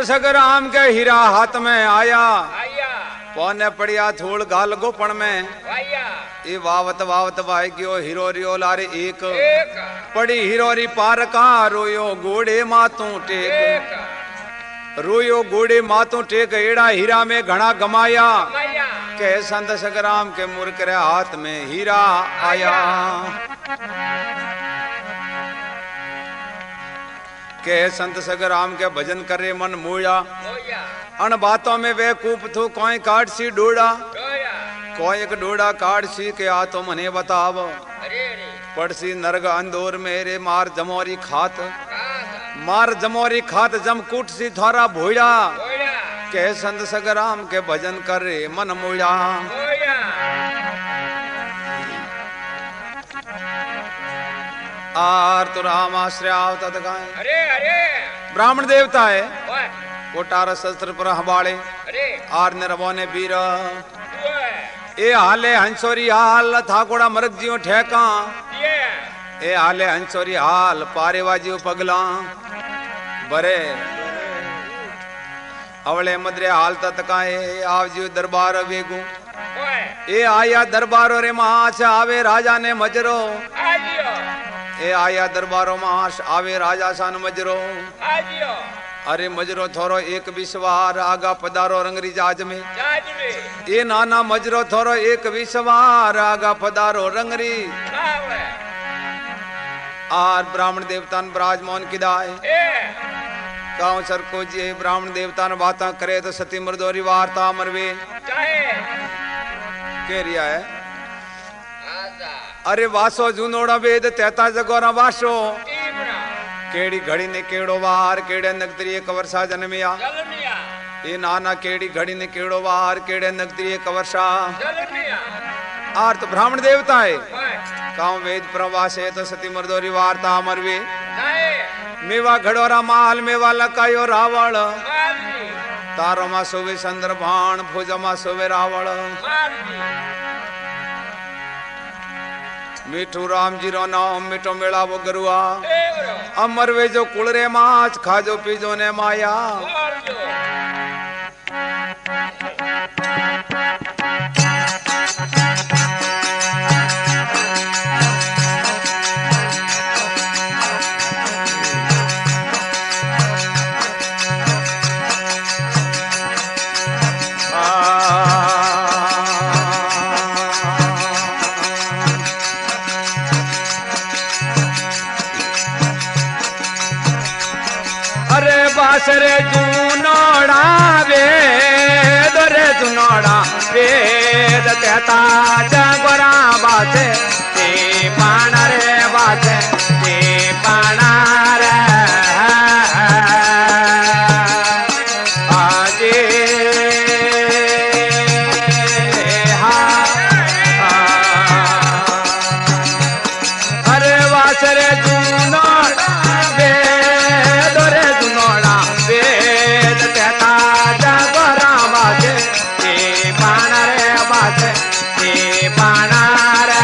सगराम के हीरा हाथ में आया, पौने पड़िया थोड़ गाल गोपण में, ये वावत वावत भाई क्यों हीरो रियो लारे एक पड़ी हीरोरी पार का रोयो गोड़े मातू टेक, रोयो गोड़े मातू टेक एड़ा हीरा में घना गमाया, के संत सगराम के मूर्ख रे हाथ में हीरा आया। के संत सगराम के भजन करे मन मोया, अन बातों में वे कूप थू कोई काट सी डोड़ा, कोई एक डोड़ा काट सी के आ तो मने बताव, पड़सी नरग अंदोर मेरे मार जमोरी खात, मार जमोरी खात जमकूट सी थोड़ा भोया, के संत सगराम के भजन करे मन मोया। आर तो राम आश्रयाव तद गाए, अरे अरे ब्राह्मण देवता है कोटार शस्त्र पर हबाड़े, आर निरवो ने बीर ए हाले हंसोरी हाल थाकोड़ा मरग जियो ठेका, ए हाले हंसोरी हाल पारेवाजियो पगला बरे अवले मदरे हाल तत्काए आवजियो दरबार वेगू, ए आया दरबारो रे मास आवे राजा ने मजरो, ए आया दरबारो मास आवे राजा सान मजरो, अरे मजरो थोरो एक विश्वार आगा पधारो रंगरी जाज में, ए नाना मजरो थोरो एक विश्वार आगा पधारो रंगरी, आर ब्राह्मण देवतान ब्राजमान किदाए गाँव सर को जी ब्राह्मण देवतान बाता करे तो सती मर्दोरी वार्ता मरवे कह रिया है। अरे वासो जूनोड़ा वेद तेता जगोरा वासो, केड़ी घड़ी ने केड़ो वार केड़े नगतरी एक वर्षा जन्मिया, ये नाना केड़ी घड़ी ने केड़ो वार केड़े नगतरी एक वर्षा, आर तो ब्राह्मण देवता है गाँव वेद प्रवासे तो सती मर्दोरी वार्ता मरवे, मेवा घड़ोरा माल मेवा लकायो रावण, तारो मा सोवे चंद्रभान भुजा मा सोवे रावण, मीठू राम जी रो नाम मीठो मेला वो गरुआ, अमर वे जो कुलरे माच खाजो पीजो ने माया। बासरे जूनोड़ा वेद रे जूनोड़ा वेद तेता जगोरा बासे ते पाना रे बासे ते पाना रे आजे अरे बासरे जूनोड़ा वेद रे जूनोड़ा वेद तेता जगोरा बासे ते पाना रे बासे ते पाना रे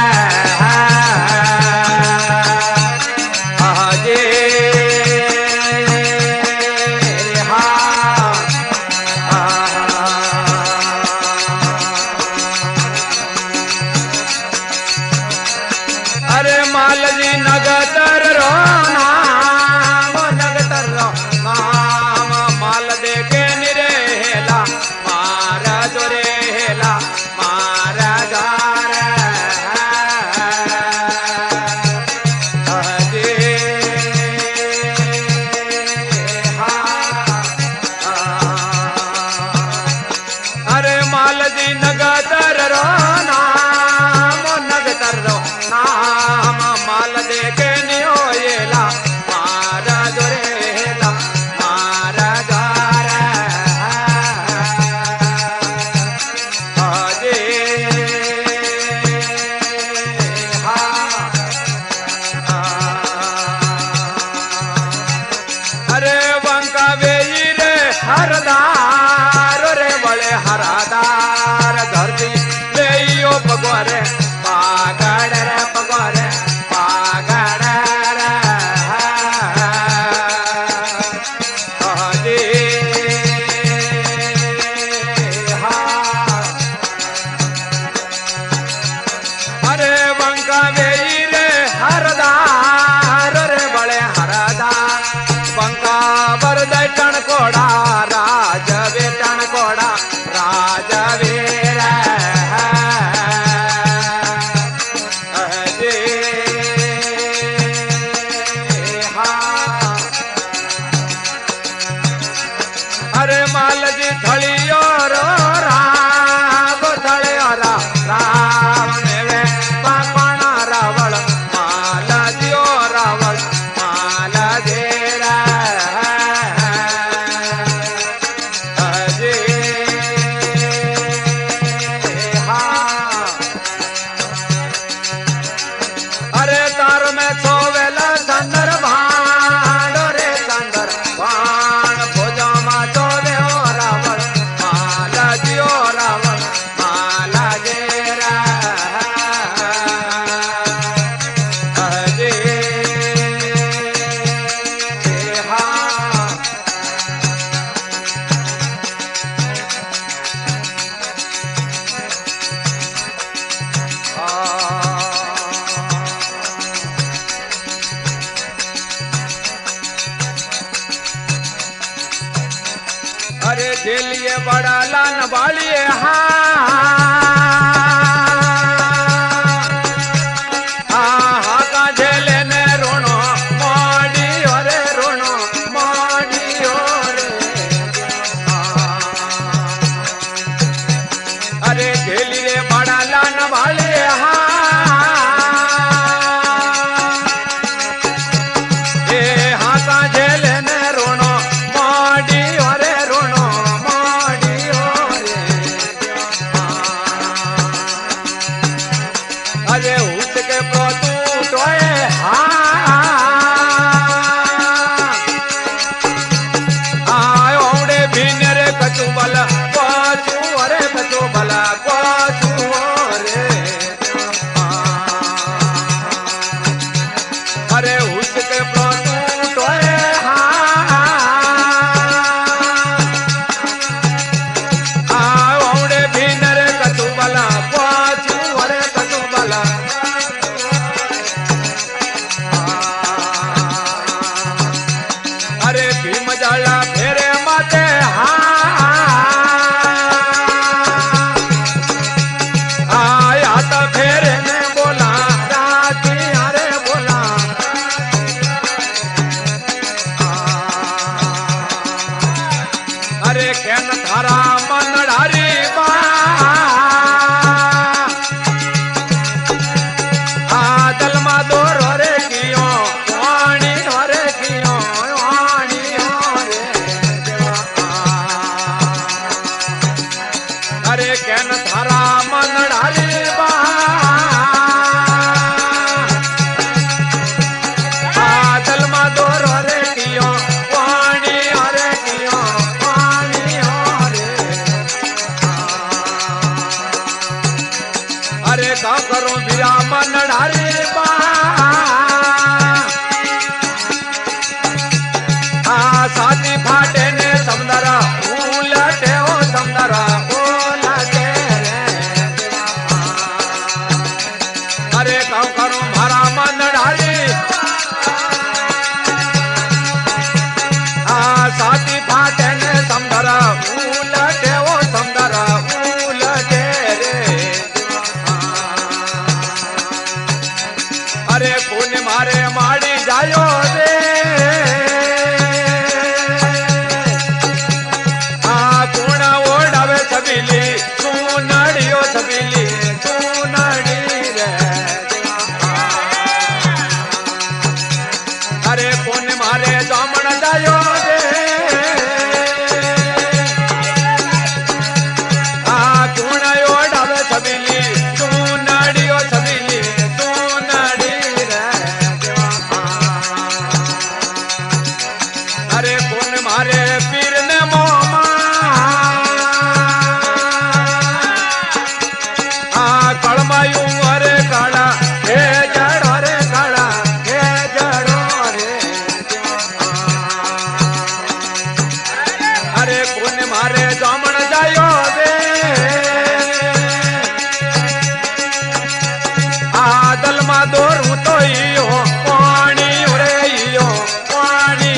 पंका बरदय टणकोड़ा राजवे टणकोड़ा राजवे अरे माल जी थलियो रो राग थलियो राम वे पापना रावण माल दियो रावण माल देरा अरे तार में सोवेला संदर भांडो रे संदर भाण भोजा मा चोवे ओ रावण माला जियो रावण माला जेरा अरे जेलिए बड़ा लान वालिए हाँ का झेले ने रोनो मोड़ी अरे रोनो मोड़ी रे अरे झेलिए बड़ा लान वालिए हाँ का झेले ने रोनो मोड़ी अरे रोनो अरे उसके प्रतु टोए ओडे भीने रे कचू बला कचू अरे कचू बला कचू रे अरे उसके प्रतु टोए ओडे भीने रे कचू बला कचू अरे कचू बला अरे भीम जाला फेरे माते आया तो फेरे में बोला राती अरे बोला अरे कैन थारा मनडारी दल मा दो रे कियो वाणी रे कियो वाणी रे अरे कैन थारा मनडारी दल मा दो रे कियो वाणी रे कियो वाणी रे अरे का करो बिरा मनडारी साथी फाटे ने समदरा उलटे ओ समदरा उलटे अरे कौ करूं मारा मन डाली साथी फाटे ने समदरा उलटे ओ समदरा उलटे रे अरे कौन मारे माड़ी जायो रे छबीली सुनड़ियो छबीली सुनड़ी रे अरे कौन मारे जामन जायो रे कौन ओढ़ावे छबीली सुनड़ियो छबीली सुनड़ी रे अरे कौन मारे पीर ने मोमा कड़मायू अरे काला हे जड़ो रे काला हे जड़ो रे अरे कौन मारे जामन जायो रे दल मा दो रू तो पानी रे पानी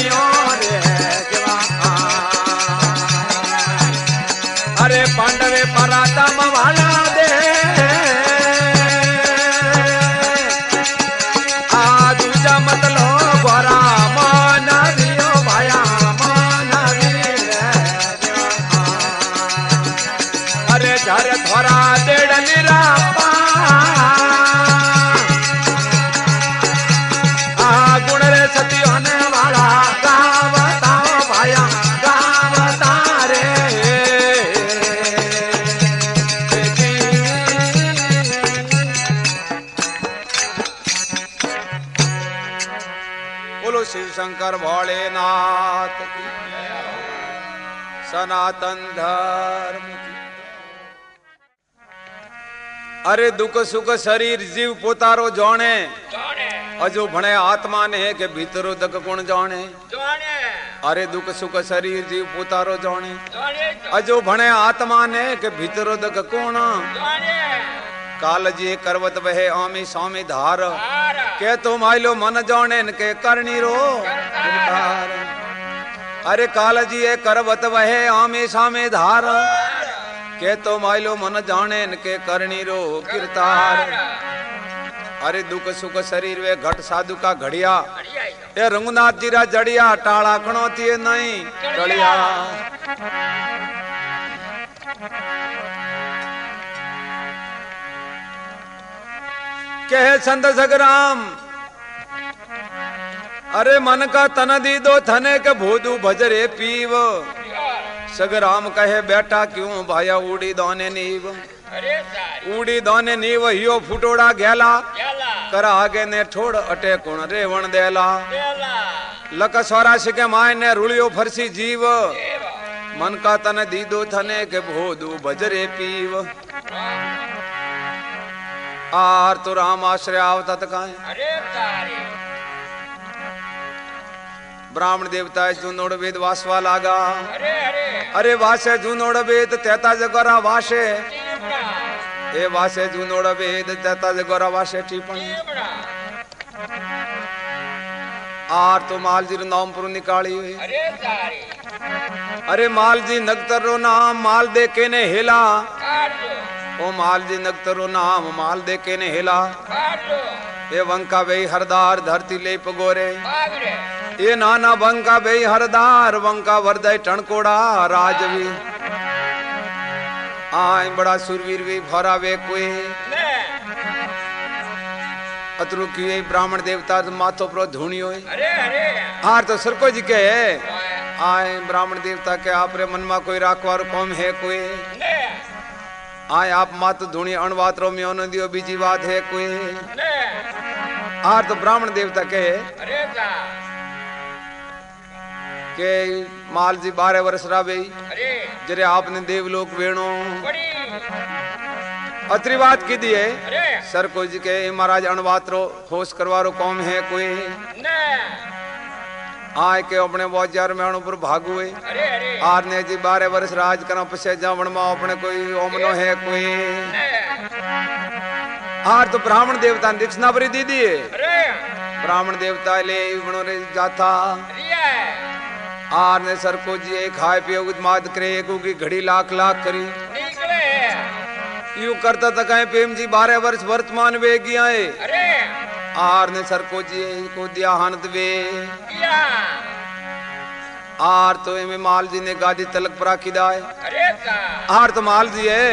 थोड़ा डेढ़ निरापा गुण रे सती होने वाला गाँव बताओ भाया गाँव बता रे बोलो शिव शंकर भोलेनाथ की सनातन धर्म की। अरे दुख सुख शरीर जीव पोतारो जाने अजो भणे आत्मा ने के भीतरो दक कोण जाने अरे दुख सुख शरीर जीव पोतारो जाने अजो भणे आत्मा ने के भीतरो दक कोण काल जी करवत वहे आमी स्वामी धार के तो माइलो मन जाने के करनी रो गिरधार। अरे काल जी करवत वहे आमी स्वामी धार के तो माइलो मन जाने के करनी रो कीर्तार। अरे दुख सुख शरीर वे घट साधु का घड़िया ये रंगनाथ जी रा जड़िया टाला कणोती नहीं टलिया। कहे संत सगराम अरे मन का तन दी दो थने के भोदू भजरे पीव सगराम कहे बेटा क्यों भाया उड़ी दोने नीव उड़ी दोने नीव हियो फुटोड़ा गैला कर आगे ने ठोड़ अटे कुण रेवण देला लक स्वराशि के माय ने रुलियो फरसी जीव मन का तन दी दो थने के भोदू भजरे पीव आर तो राम आश्रय आवता तकाए ब्राह्मण देवता जूनोड़ वेद वासवा लागा अरे वासे जूनोड़ वेद तेता जगोरा वासे ए वासे जूनोड़ वेद तेता जगोरा वासे टिप्पणी आर तो माल जी नाम पर निकाली हुई अरे माल जी नगतर रो नाम माल दे के ने हिला ओ माल जी नगतरो नाम माल दे के ने हिला ये वंका बेई हरदार धरती ले पगोरे ये नाना वंका बेई हरदार वंका वरदय टणकोड़ा राजवी आय बड़ा सुरवीर भी भरा वे कोई अतरु की ब्राह्मण देवता माथो पर धुनी होई हार तो सरको जी के आय ब्राह्मण देवता के आप रे मन में कोई राखवार कौम है कोई आय आप मात धुनी अणवात रो में न दियो बीजी बात है कोई आर तो ब्राह्मण देवता के माल जी 12 वर्ष रावे जरे आपने देवलोक वेणो अत्री बात की दिए सर को जी के महाराज अणवात रो होश करवारो कौम है कोई आय के अपने बाजार में पर भागु आर ने जी 12 वर्ष राज करा पसे जावण में अपने कोई ओमनो है कोई आर तो ब्राह्मण देवता ने दीक्षिणा भरी दी दी ब्राह्मण देवता ले बणो रे जाता आर ने सर को जी खाए पियो माद करे की घड़ी लाख लाख करी यू करता था कहे प्रेम जी 12 वर्ष वर्तमान वे गया है आर ने सर को जी को दिया हनत वे आर तो में माल जी ने गादी तलक पर खिदाए आर तो माल जी है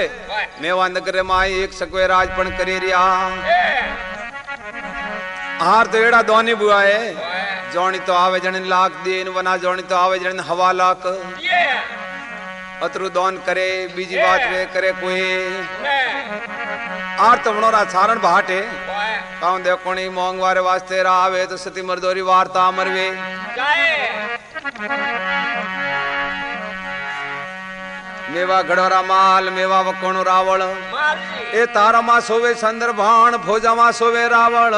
मेवा नगर माई एक सकवे राजपन करे रिया आर तो एड़ा दोनी बुआ है जोनी तो आवे जन लाख दिन वना जोनी तो आवे जन हवा लाख अतरु दोन करे बीजी बात वे करे कोई आर तो मनोरा सारण भाटे काउं दे कोणी मोंगवारे वास्ते रावे तो सती मरदोरी वार्ता मरवे मेवा गढ़ोरा माल मेवा वकोणो रावण ए तारा मा सोवे संदर्भान भोजा मा सोवे रावण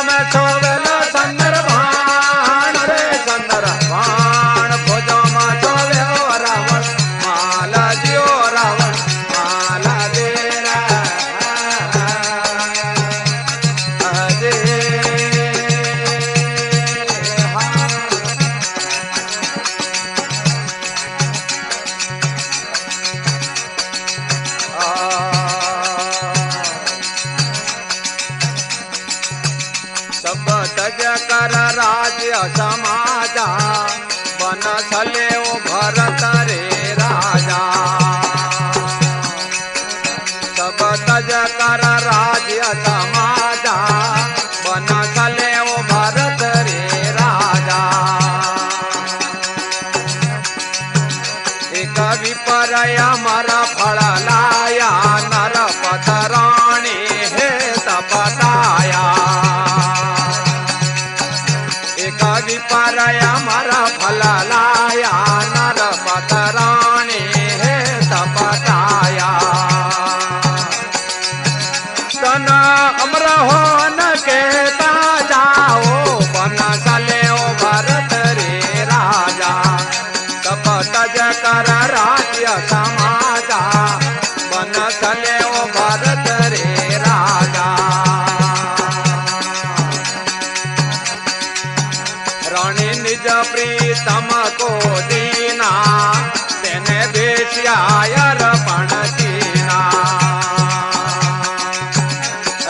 में सोवेलो संदर भाण रे संदर भाण खोजो में सोवे रावण माला दियो रावण माला देरा दे सब तज कर राज्य समाजा बन थले ओ भरत रे राजा सब तज कर राज्य समाजा बन थले ओ भरत रे राजा एक विपर्य अमर फल लाया नर पतराणी हे तपताया एक विपर्य अमर फल लाया नर पतराणी हे तपताया तन अमर हो न कहता जाओ बन चले ओ भरत रे राजा तप तज कर राज्य समाजा बन चले ओ भरत रे राजा रानी निज प्रीतम को दीना तेने बेचियायर पण दीना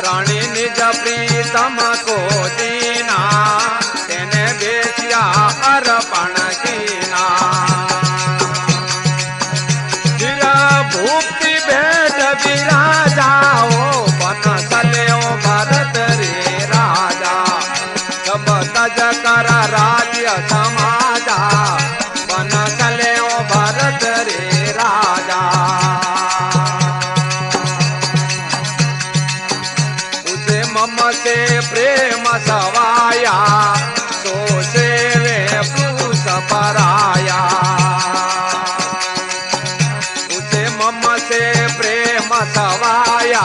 रानी निज प्रीतम को दीना तेने बेचिया अर्पण कीना फिर भूपति भेट विराजाओ बन चले ओ भरत रे राजा सब तज कर राज्य समाजा बन चले ओ भरत रे राजा उसे मम से प्रेम सवाया सो सेवे पुरुष पराया उसे मम से प्रेम सवाया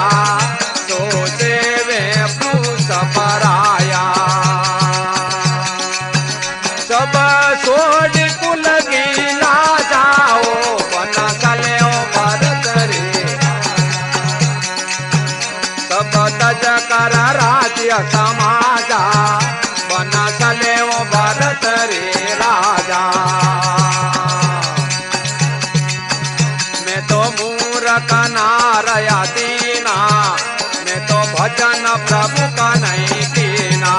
सो सेवे पुरुष पराया सब सोड कुल गीला जाओ बन चले ओ भरत रे सब तज कर राज्य समाजा बन चले ओ भरत रे राजा मैं तो मूर्ख नारया दीना मैं तो भजन प्रभु का नहीं कीना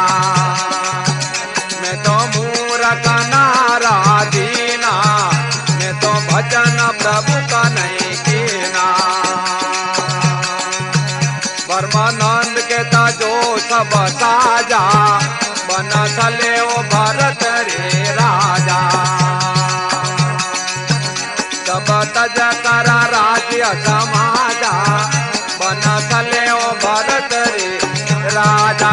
मैं तो मूर्ख नारा दीना मैं तो भजन प्रभु का नहीं कीना परमानंद के जो सब साजा बन चले ओ भरत रे राजा सब तज कर राज्य समाजा बन चले ओ भरत रे राजा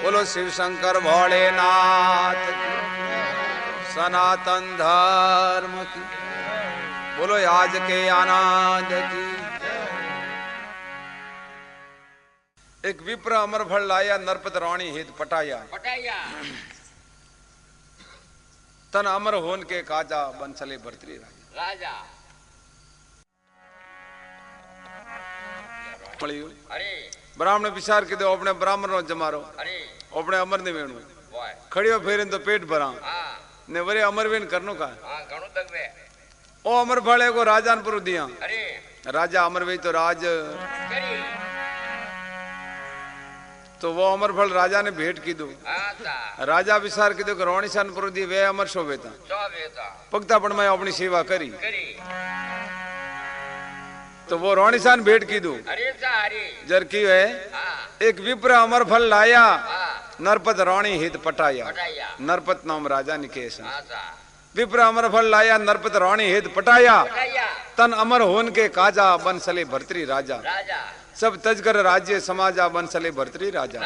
बोलो शिव शंकर भोलेनाथ की सनातन धर्म की बोलो आज के आनंद की एक विप्र अमर फल लाया नरपत रानी हित पटाया तन अमर होन के काजा बंसले भरतरी राजा ब्राह्मण विचार के दो अपने ब्राह्मण जमारो अपने अमर ने वेणु खड़ियो फेरे तो पेट भरा ने वरे अमर वेन करनो का ओ अमर फले को राजानपुर दिया राजा अमर वे तो राज तो वो अमर फल राजा ने भेंट की दो राजा विचार की दो रोणी शानपुर दी वे अमर शोभेता पगता पण मैं अपनी सेवा करी तो वो रोणीसान भेंट की दो जर की है एक विप्र अमर फल लाया नरपत रानी हित पटाया नरपत नाम राजा निकेश विप्र अमर फल लाया नरपत रानी हित पटाया तन अमर होन के काजा बंसले भरतरी राजा सब तजकर राज्य समाजा बंसले भरतरी राजा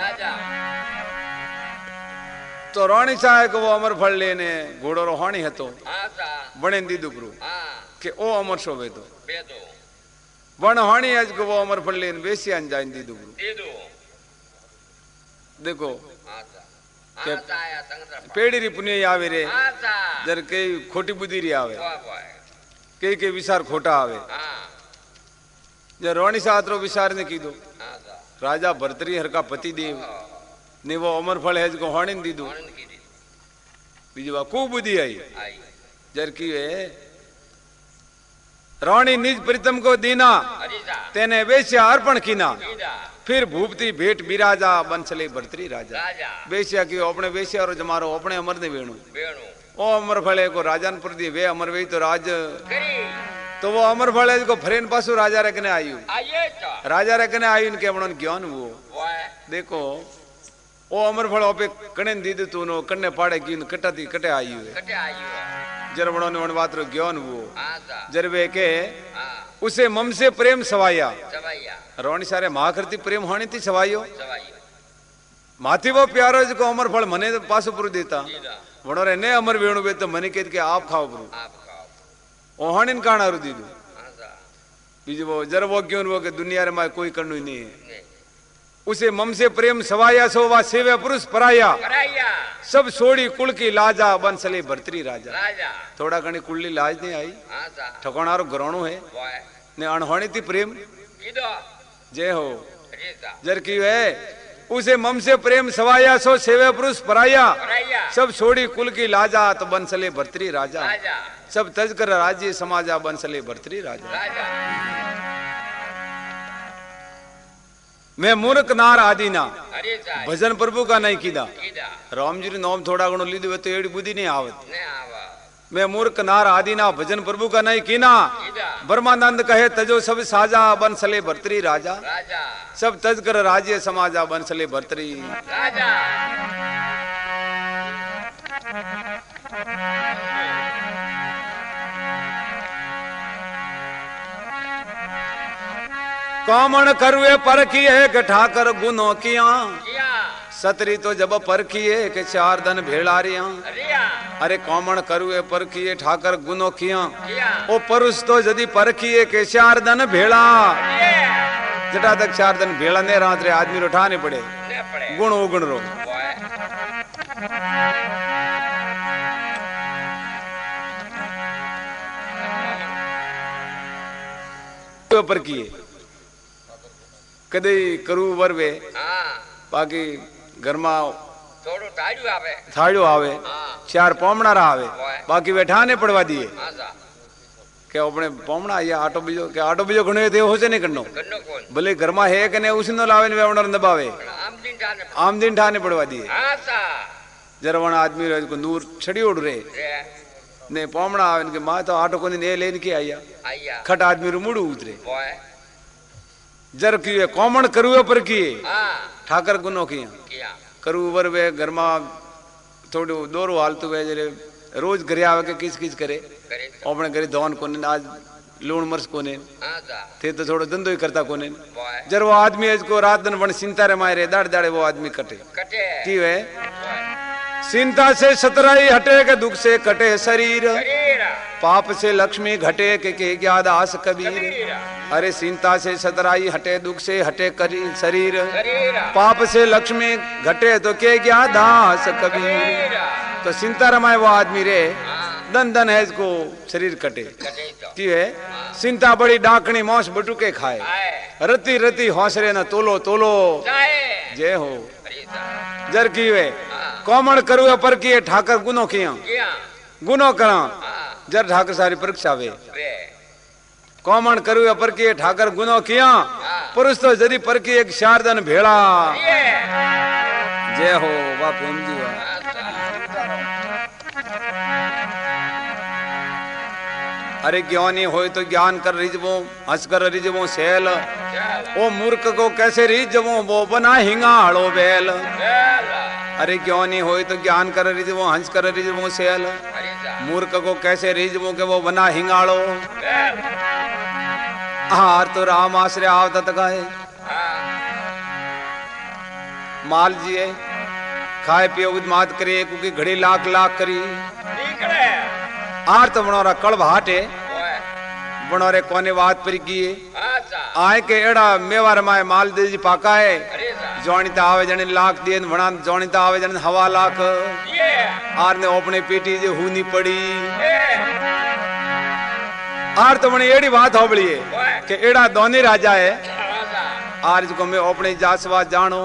तो रानी चाहे को वो अमर फल लेने घोड़ो रोहाणी हतो बने दीदुकरू के ओ अमर शो वेदो बेदो वण हाणी आज को वो अमर फल लेन बेसी अन जाइन दी दो देखो के पेड़ी री पुण्य आवे रे जर के खोटी बुद्धि री आवे के विचार खोटा आवे जर रोणी सात्रो विचार ने कीधो राजा भरतरी हर का पति देव ने वो अमर फल है जो हाणी दी दो बीजवा खूब बुद्धि आई जर की है रानी निज प्रीतम को दीना तेने वेश्या अर्पण कीना फिर भूपति भेट बिराजा बंसले भरतरी राजा वेश्या की अपने वेश्या और जमारो अपने अमर ने वेणु ओ अमर फले को राजान पर दी वे अमर वे तो राज तो वो अमर फले को फरेन पासु राजा रखने आयु राजा रखने आयु इनके अपनों ज्ञान वो देखो ओ अमर फल पे कणे दीद तू नो कन्ने पाड़े की कटाती कटे आयु जर बड़ों ने बात रो ज्ञान वो जरवे के उसे मम से प्रेम सवाया रोणी सारे महाकृति प्रेम हानि थी सवायो माथी वो प्यारो जो अमर फल मने पासु पुरु देता बड़ो रे ने अमर वेणु बे तो मने कहते के आप खाओ पुरु ओ हानिन काना रु दीदू बीज वो जर वो क्यों वो के दुनिया रे माय कोई करनु नहीं है उसे मम से प्रेम सवाया सो वा सेवे पुरुष पराया सब छोड़ी कुल की लाजा बंसले भरतरी राजा थोड़ा घनी कुल्ली लाज नहीं आई ठकोणारो घरोणो है ने अनहोनी थी प्रेम जय हो जर की है उसे मम से प्रेम सवाया सो सेवे पुरुष पराया सब छोड़ी कुल की लाजा तो बंसले भरतरी राजा सब तज कर राज्य समाजा बंसले भरतरी राजा मैं मूर्ख नार आदि ना भजन प्रभु का नहीं कीदा राम जी नाम थोड़ा गणो लीधो तो एड़ी बुद्धि नहीं आवत मैं मूर्ख नार आदि ना भजन प्रभु का नहीं कीना ब्रह्मानंद कहे तजो सब साजा बंसले भरतरी राजा सब तज कर राज्य समाजा बंसले भरतरी राजा कामण करुए पर किए ठाकर गुनो किया सतरी तो जब पर किए के 4 दिन भेड़ारिया अरे कामण करुए पर किए ठाकर गुनो किया ओ परुष तो यदि पर किए के 4 दिन भेड़ा जटा तक 4 दिन भेड़ा ने रात रे आदमी उठाने पड़े गुण उगुण रो पर किए कदे करू वरवे बाकी घर में थोड़ो थाड़ियो आवे 4 पोमणारा आवे बाकी बैठाने पड़वा दिए के अपने पोमणा या आटो बीजो घणो ते होसे नहीं करनो भले घर में है कने उसी नो लावे ने वेवणर दबावे आम दिन ठाने पड़वा दिए जरवण आदमी रे को दूर छड़ी उड़ रे ने पोमणा आवे के मां तो आटो कोनी ने लेन के आया खट आदमी रो मुड़ू उतरे जर किए कौमण करुए पर किए ठाकर गुनो किया करू वर वे घर में थोड़ो दोरो हालतू वे जरे रोज घरे आवे के किस करे अपने घरे धोन कोने आज लूण मर्च कोने थे तो थोड़ो धंधो ही करता कोने जर वो आदमी को रात दिन वन चिंता रे मारे दाड़ दाड़े वो आदमी कटे की वे चिंता से सतराई हटे के दुख से कटे शरीर पाप से लक्ष्मी घटे के ज्ञादास कबीर अरे चिंता से सतराई हटे दुख से हटे करी शरीर पाप से लक्ष्मी घटे तो के ज्ञादास कबीर तो चिंता रमाए वो आदमी रे दन दन है इसको शरीर कटे की है चिंता बड़ी डाकनी मौस बटुके खाए रति रति हौसले न तोलो तोलो जय हो जर की वे कौमण करुए पर किए ठाकर गुनो किया गुनो करा जर ठाकर सारी परीक्षा वे कौमण करुए पर किए ठाकर गुनो किया पुरुष तो जरी पर की एक 4 दिन भेड़ा जय हो वाह प्रेम जी वाह अरे ज्ञानी होए तो ज्ञान कर रिजवो हंस कर रिजवो सेल ओ मूर्ख को कैसे रिजवो वो बना हिंगाड़ो बेल अरे ज्ञानी होए तो ज्ञान कर रिजवो हंस कर रिजवो सेल मूर्ख को कैसे रिजवो के वो बना हिंगाड़ो हार तो राम आश्रय आवत गाए माल जिए खाए पियो मात करे क्योंकि घड़ी लाख लाख करी आर तो बनोरा कड़ब हाटे बनोरे कोने बात पर की आए के एड़ा मेवार माए माल दे जी पाका है जोनिता आवे जने लाख दिए बना जोनिता आवे जने हवा लाख आर ने अपने पेटी जे हुनी पड़ी आर तो बने एड़ी बात हो बड़ी है कि एड़ा दोनी राजा है आर को मैं अपने जासवा जानो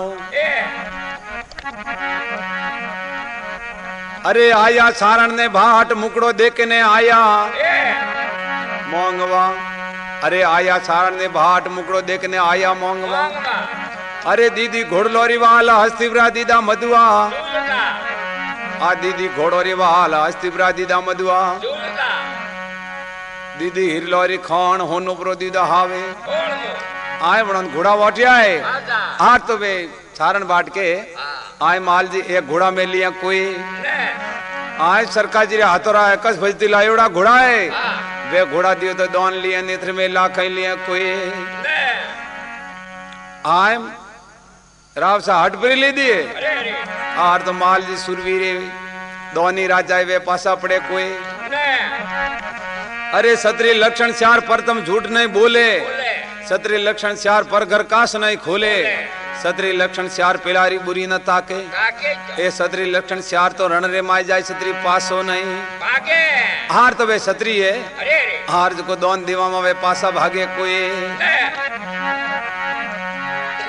अरे आया सारण ने भाट मुकड़ो देके ने आया मोंगवा अरे आया सारण ने भाट मुकड़ो देखने आया मोंगवा अरे दीदी घोड़लोरी वाला हस्तिवरा दीदा मधुआ आ दीदी घोड़ोरी वाला हस्तिवरा दीदा मधुआ दीदी हिरलोरी खान होनो प्रो दीदा हावे आए बड़न घोड़ा वाटिया है आर तो वे सारण बाट के आए माल जी एक घोड़ा में लिया कोई आए सरकार जी हाथों रहा है कस भजती लायोड़ा घोड़ा है वे घोड़ा दियो तो दोन लिए नेत्र में लाख लिए कोई आए राव सा हट पर ले दिए आर तो माल जी सुरवीरे दोनी राजा वे पासा पड़े कोई अरे सत्री लक्षण चार पर तुम झूठ नहीं बोले सत्री लक्षण चार पर घर काश नहीं खोले सत्री लक्षण चार पिलारी बुरी न ताके ए सत्री लक्षण चार तो रण रे माय जाए सत्री पासो नहीं हार तो वे सत्री है हार को दोन दीवा में वे पासा भागे कोई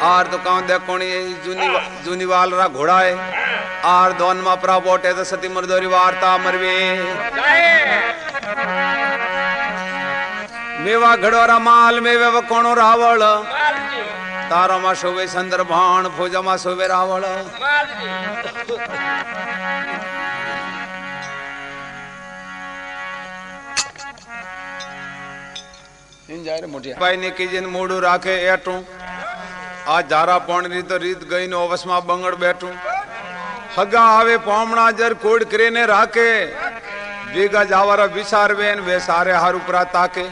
आर तो कहूं दे कोणी जूनी वाल रा घोड़ा है आर दोन मा प्रा बोटे तो सती मरदोरी वार्ता मरवे मेवा घड़ोरा माल मेवे व कोनो रावल तारा मा शोभे संदर भाण फौजा मा शोभे रावल इन जारे मोटिया भाई ने की जिन मूडू राखे एटू आज जारा पौण री तो रीत गई नो अवसमा बंगड़ बैठू हगा आवे पोमणा जर कोड करे ने राखे बीगा जावरा विचार वेन वे सारे हार उपरा ताके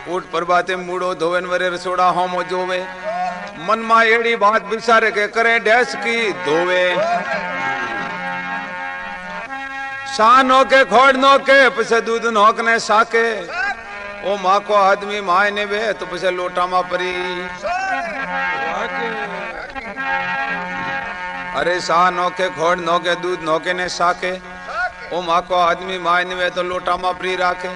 उठ परबाते मूडो धोवेन वरे रसोड़ा होमो जोवे मन मा एड़ी बात विचारे के करे डैस की धोवे शानो के खोड़नो के पसे दूध नोक ने साके ओ माँ को आदमी माय ने वे तो पसे लोटा मा परी अरे शाह नोके खोड़ नोके दूध नोके ने साके ओ माँ को आदमी माय ने वे तो लोटा मा परी राखे